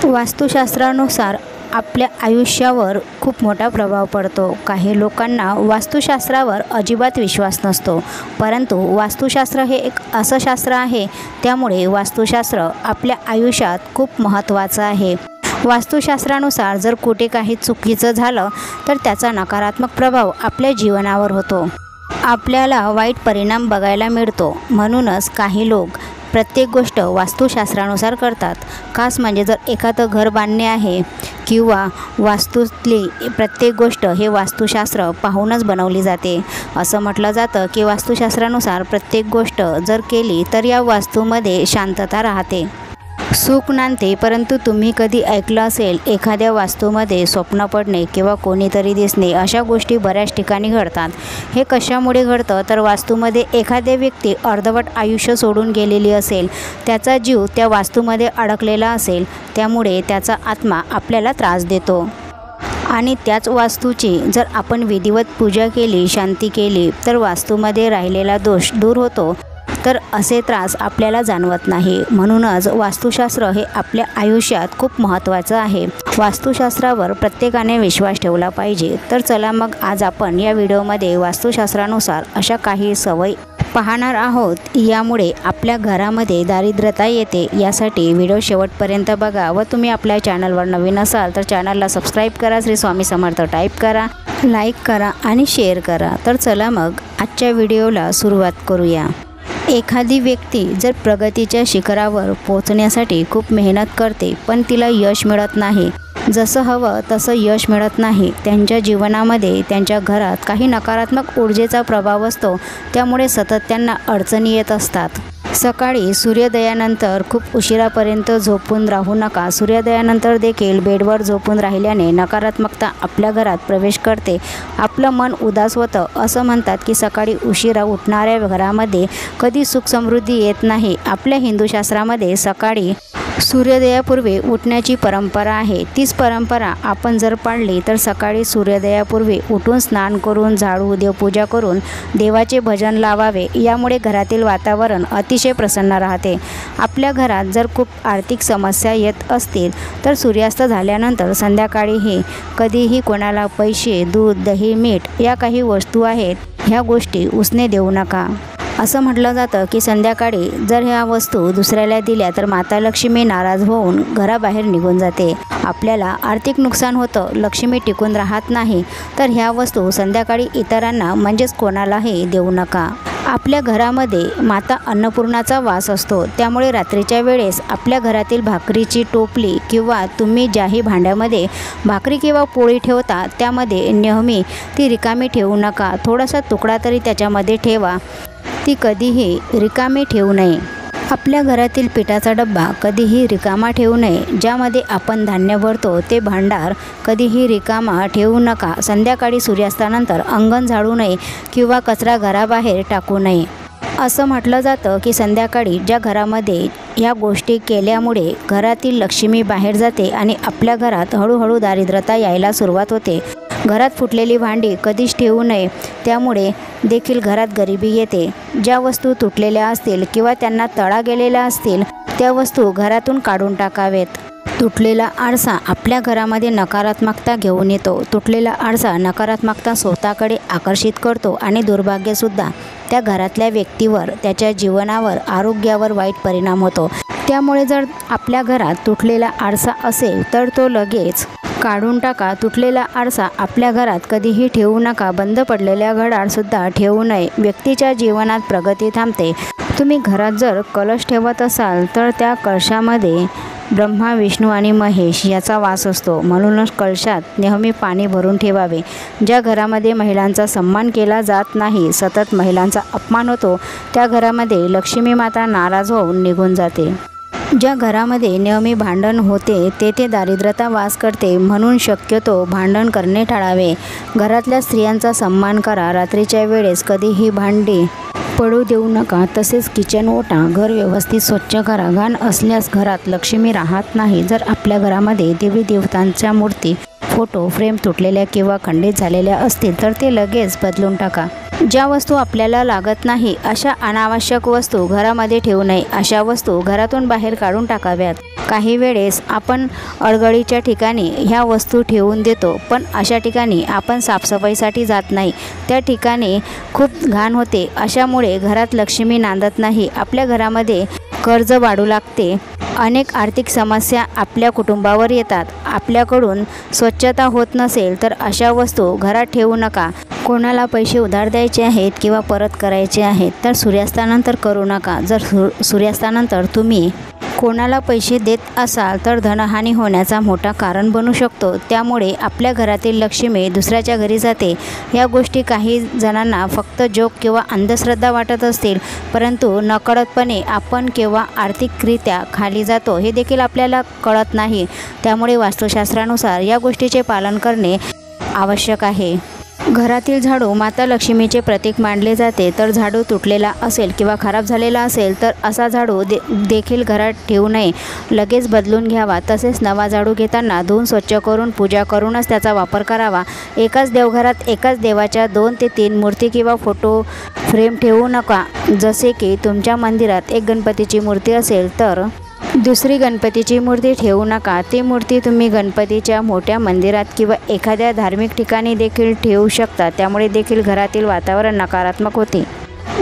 वास्तुशास्त्रानुसार आपल्या आयुष्यावर खूप मोठा प्रभाव पडतो। काही लोकांना वास्तुशास्त्रावर अजिबात विश्वास नसतो, परंतु वास्तुशास्त्र हे एक असं शास्त्र आहे, त्यामुळे वास्तुशास्त्र आपल्या आयुष्यात खूप महत्त्वाचं आहे। वास्तुशास्त्रानुसार जर कुठे काही चुकीचं झालं तर त्याचा नकारात्मक प्रभाव आपल्या जीवनावर होतो, आपल्याला वाईट परिणाम बघायला मिळतो। म्हणूनच काही लोक प्रत्येक गोष्ट वास्तुशास्त्रानुसार करतात। खास म्हणजे जर एखादं घर बांधणे आहे किंवा वास्तूतली प्रत्येक गोष्ट हे वास्तुशास्त्र पाहूनच बनवली जाते। असं म्हटलं जातं की वास्तुशास्त्रानुसार प्रत्येक गोष्ट जर केली तर या वास्तूमध्ये शांतता राहते, सुख नांदते। परंतु तुम्ही कधी ऐकलं असेल एखाद्या वास्तूमध्ये स्वप्न पडणे किंवा कोणीतरी दिसणे, अशा गोष्टी बऱ्याच ठिकाणी घडतात। हे कशामुळे घडतं तर वास्तूमध्ये एखादी व्यक्ती अर्धवट आयुष्य सोडून गेलेली असेल, त्याचा जीव त्या वास्तूमध्ये अडकलेला असेल, त्यामुळे त्याचा आत्मा आपल्याला त्रास देतो। आणि त्याच वास्तूची जर आपण विधिवत पूजा केली, शांती केली तर वास्तूमध्ये राहिलेला दोष दूर होतो, तर असे त्रास आपल्याला जाणवत नाही। म्हणूनच वास्तुशास्त्र हे आपल्या आयुष्यात खूप महत्त्वाचं आहे। वास्तुशास्त्रावर प्रत्येकाने विश्वास ठेवला पाहिजे। तर चला मग आज आपण या व्हिडिओमध्ये वास्तुशास्त्रानुसार अशा काही सवयी पाहणार आहोत, यामुळे आपल्या घरामध्ये दारिद्र्यता येते। यासाठी व्हिडिओ शेवटपर्यंत बघा व तुम्ही आपल्या चॅनलवर नवीन असाल तर चॅनलला सबस्क्राईब करा, श्री स्वामी समर्थ टाईप करा, लाईक करा आणि शेअर करा। तर चला मग आजच्या व्हिडिओला सुरुवात करूया। एखादी व्यक्ती जर प्रगतीच्या शिखरावर पोहोचण्यासाठी खूप मेहनत करते, पण तिला यश मिळत नाही, जसं हवं तसं यश मिळत नाही, त्यांच्या जीवनामध्ये त्यांच्या घरात काही नकारात्मक ऊर्जेचा प्रभाव असतो, त्यामुळे सतत त्यांना अडचणी येत असतात। सकाळी सूर्योदयानंतर खूप उशिरापर्यंत झोपून राहू नका। सूर्योदयानंतर देखील बेडवर झोपून राहिल्याने नकारात्मकता आपल्या घरात प्रवेश करते, आपलं मन उदास होतं। असं म्हणतात की सकाळी उशिरा उठणाऱ्या घरामध्ये कधी सुख समृद्धी येत नाही। आपल्या हिंदू शास्त्रामध्ये सकाळी सूर्योदयापूर्वी उठण्याची परंपरा आहे। तीच परंपरा आपण जर पाळली तर सकाळी सूर्योदयापूर्वी उठून स्नान करून, झाडू, देवपूजा करून देवाचे भजन लावावे, यामुळे घरातील वातावरण अतिशय प्रसन्न राहते। आपल्या घरात जर खूप आर्थिक समस्या येत असतील तर सूर्यास्त झाल्यानंतर संध्याकाळीही कधीही कोणाला पैसे, दूध, दही, मीठ या काही वस्तू आहेत ह्या गोष्टी उसने देऊ नका। असं म्हटलं जातं की संध्याकाळी जर ह्या वस्तू दुसऱ्याला दिल्या तर माता लक्ष्मी नाराज होऊन घराबाहेर निघून जाते, आपल्याला आर्थिक नुकसान होतं, लक्ष्मी टिकून राहत नाही। तर ह्या वस्तू संध्याकाळी इतरांना म्हणजेच कोणालाही देऊ नका। आपल्या घरामध्ये माता अन्नपूर्णाचा वास असतो, त्यामुळे रात्रीच्या वेळेस आपल्या घरातील भाकरीची टोपली किंवा तुम्ही ज्याही भांड्यामध्ये भाकरी किंवा पोळी ठेवता त्यामध्ये नेहमी ती रिकामी ठेवू नका। थोडासा तुकडा तरी त्याच्यामध्ये ठेवा, ती कधीही रिकामी ठेवू नये। आपल्या घरातील पिठाचा डब्बा कधीही रिकामा ठेवू नये, ज्यामध्ये आपण धान्य भरतो ते भांडार कधीही रिकामा ठेवू नका। संध्याकाळी सूर्यास्तानंतर अंगण झाडू नये किंवा कचरा घराबाहेर टाकू नये। असं म्हटलं जातं की संध्याकाळी ज्या घरामध्ये या गोष्टी केल्यामुळे घरातील लक्ष्मी बाहेर जाते आणि आपल्या घरात हळूहळू दारिद्र्यता यायला सुरुवात होते। घरात फुटलेली भांडी कधीच ठेवू नये, त्यामुळे देखील घरात गरिबी येते। ज्या वस्तू तुटलेल्या असतील किंवा त्यांना तडा गेलेल्या असतील त्या वस्तू घरातून काढून टाकावेत। तुटलेला आरसा आपल्या घरामध्ये नकारात्मकता घेऊन येतो। तुटलेला आरसा नकारात्मकता स्वतःकडे आकर्षित करतो आणि दुर्भाग्यसुद्धा त्या घरातल्या व्यक्तीवर, त्याच्या जीवनावर, आरोग्यावर वाईट परिणाम होतो। त्यामुळे जर आपल्या घरात तुटलेला आरसा असेल तर तो लगेच काढून टाका। तुटलेला आरसा आपल्या घरात कधीही ठेवू नका। बंद पडलेल्या घड्याळसुद्धा ठेवू नये, व्यक्तीच्या जीवनात प्रगती थांबते। तुम्ही घरात जर कलश ठेवत असाल तर त्या कलशामध्ये ब्रह्मा, विष्णू आणि महेश याचा वास असतो, म्हणूनच कलशात नेहमी पाणी भरून ठेवावे। ज्या घरामध्ये महिलांचा सन्मान केला जात नाही, सतत महिलांचा अपमान होतो, त्या घरामध्ये लक्ष्मी माता नाराज होऊन निघून जाते। ज्या घरामध्ये नेहमी भांडण होते तेथे दारिद्र्यता वास करते, म्हणून शक्यतो भांडण करणे टाळावे। घरातल्या स्त्रियांचा सन्मान करा। रात्रीच्या वेळेस कधीही भांडी पडू देऊ नका। तसेच किचन ओटा, घर व्यवस्थित स्वच्छ करा। घाण असल्यास घरात लक्ष्मी राहत नाही। जर आपल्या घरामध्ये देवी देवतांच्या मूर्ती, फोटो फ्रेम तुटलेल्या किंवा खंडित झालेल्या असतील तर ते लगेच बदलून टाका। ज्या वस्तू आपल्याला लागत नाही अशा अनावश्यक वस्तू घरामध्ये ठेवू नये. अशा वस्तू घरातून बाहेर काढून टाकाव्यात. काही वेळेस आपण अडगळीच्या ठिकाणी ह्या वस्तू ठेवून देतो, पण अशा ठिकाणी आपण साफसफाईसाठी जात नाही. त्या ठिकाणी खूप घाण होते. अशामुळे घरात लक्ष्मी नांदत नाही. आपल्या घरामध्ये कर्ज वाढू लागते. अनेक आर्थिक समस्या आपल्या कुटुंबावर येतात. आपल्याकडून स्वच्छता होत नसेल तर अशा वस्तू घरात ठेवू नका. कोणाला पैसे उधार द्यायचे आहेत किंवा परत करायचे आहेत तर सूर्यास्तानंतर करू नका. जर सूर्यास्तानंतर तुम्ही कोणाला पैसे देत असाल तर धनहानी होण्याचा मोठा कारण बनू शकतो. त्यामुळे आपल्या घरातील लक्ष्मी दुसऱ्याच्या घरी जाते. या गोष्टी काही जणांना फक्त जोक किंवा अंधश्रद्धा वाटत असतील, परंतु नकळतपणे आपण केव्हा आर्थिकरित्या खाली जातो हे देखील आपल्याला कळत नाही. त्यामुळे वास्तुशास्त्रानुसार या गोष्टीचे पालन करणे आवश्यक आहे. घरातील झाडू माता लक्ष्मीचे प्रतीक मानले जाते. तर झाडू तुटलेला असेल किंवा खराब झालेला असेल तर असा झाडू देखील घरात ठेवू नये. लगेच बदलून घ्यावा. तसेच नवा झाडू घेताना धुवून स्वच्छ करून पूजा करूनच त्याचा वापर करावा. एकाच देवघरात एकाच देवाच्या 2 ते 3 मूर्ती किंवा फोटो फ्रेम ठेवू नका. जसे की तुमच्या मंदिरात एक गणपतीची मूर्ती असेल तर दुसरी गणपतीची मूर्ती ठेवू नका. ती मूर्ती तुम्ही गणपतीच्या मोठ्या मंदिरात किंवा एखाद्या धार्मिक ठिकाणी देखील ठेवू शकता. त्यामुळे देखील घरातील वातावरण नकारात्मक होते.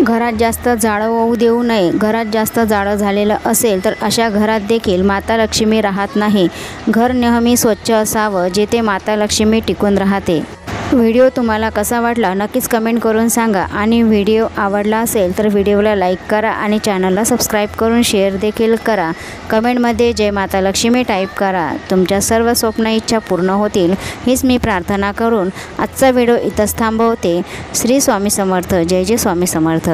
घरात जास्त जाळं होऊ देऊ नये. घरात जास्त जाळं झालेलं असेल तर अशा घरात देखील माता लक्ष्मी राहत नाही. घर नेहमी स्वच्छ असावं, जेथे माता लक्ष्मी टिकून राहते. व्हिडिओ तुम्हाला कसा वाटला नक्कीच कमेंट करून सांगा. आणि व्हिडिओ आवडला असेल तर व्हिडिओला लाईक करा आणि चॅनलला सबस्क्राईब करून शेअर देखील करा. कमेंटमध्ये जय माता लक्ष्मी टाईप करा. तुमच्या सर्व स्वप्न इच्छा पूर्ण होतील हीच मी प्रार्थना करून आजचा व्हिडिओ इथंच थांबवते. श्री स्वामी समर्थ. जय जय स्वामी समर्थ.